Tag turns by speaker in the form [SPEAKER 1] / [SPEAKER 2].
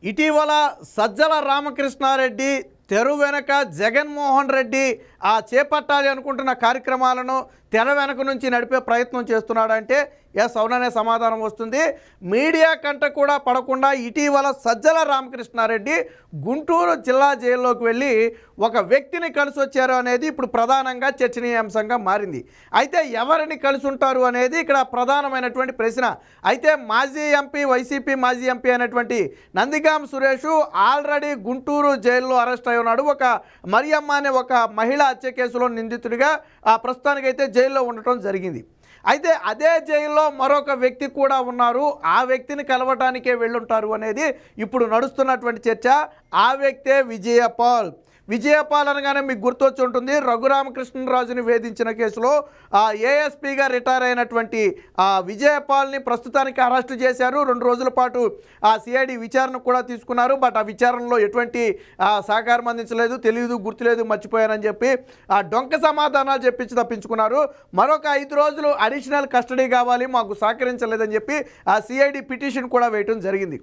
[SPEAKER 1] ఇటీవల సజ్జల రామకృష్ణారెడ్డి తెర వెనక జగన్మోహన్ రెడ్డి చేపట్టాలి అనుకుంటున్న కార్యక్రమాలను తెర వెనక నుంచి నడిపే ప్రయత్నం చేస్తున్నాడంటే ఎస్ అవుననే సమాధానం వస్తుంది. మీడియా కంట కూడా పడకుండా ఇటీవల సజ్జల రామకృష్ణారెడ్డి గుంటూరు జిల్లా జైల్లోకి వెళ్ళి ఒక వ్యక్తిని కలిసి వచ్చారు అనేది ఇప్పుడు ప్రధానంగా చర్చనీయాంశంగా మారింది. అయితే ఎవరిని కలిసి ఉంటారు అనేది ఇక్కడ ప్రధానమైనటువంటి ప్రశ్న. అయితే మాజీ ఎంపీ, వైసీపీ మాజీ ఎంపీ అయినటువంటి నందిగాం సురేష్ ఆల్రెడీ గుంటూరు జైల్లో అరెస్ట్ అయి ఉన్నాడు. ఒక మరియమ్మ అనే ఒక మహిళా హత్య కేసులో నిందితుడిగా ప్రస్తుతానికైతే జైల్లో ఉండటం జరిగింది. అయితే అదే జైల్లో మరొక వ్యక్తి కూడా ఉన్నారు. ఆ వ్యక్తిని కలవటానికే వెళ్ళుంటారు అనేది ఇప్పుడు నడుస్తున్నటువంటి చర్చ. ఆ వ్యక్తే విజయపాల్. విజయపాల్ అనగానే మీకు గుర్తొచ్చి ఉంటుంది, రఘురామకృష్ణరాజుని వేధించిన కేసులో ఏఎస్పీగా రిటైర్ అయినటువంటి విజయపాల్ని ప్రస్తుతానికి అరెస్టు చేశారు. 2 రోజుల పాటు సిఐడి విచారణ కూడా తీసుకున్నారు. బట్ ఆ విచారణలో ఎటువంటి సహకారం అందించలేదు, తెలియదు, గుర్తులేదు, మర్చిపోయానని చెప్పి డొంక సమాధానాలు చెప్పించి తప్పించుకున్నారు. మరొక 5 రోజులు అడిషనల్ కస్టడీ కావాలి, మాకు సహకరించలేదని చెప్పి సిఐడి పిటిషన్ కూడా వేయటం జరిగింది.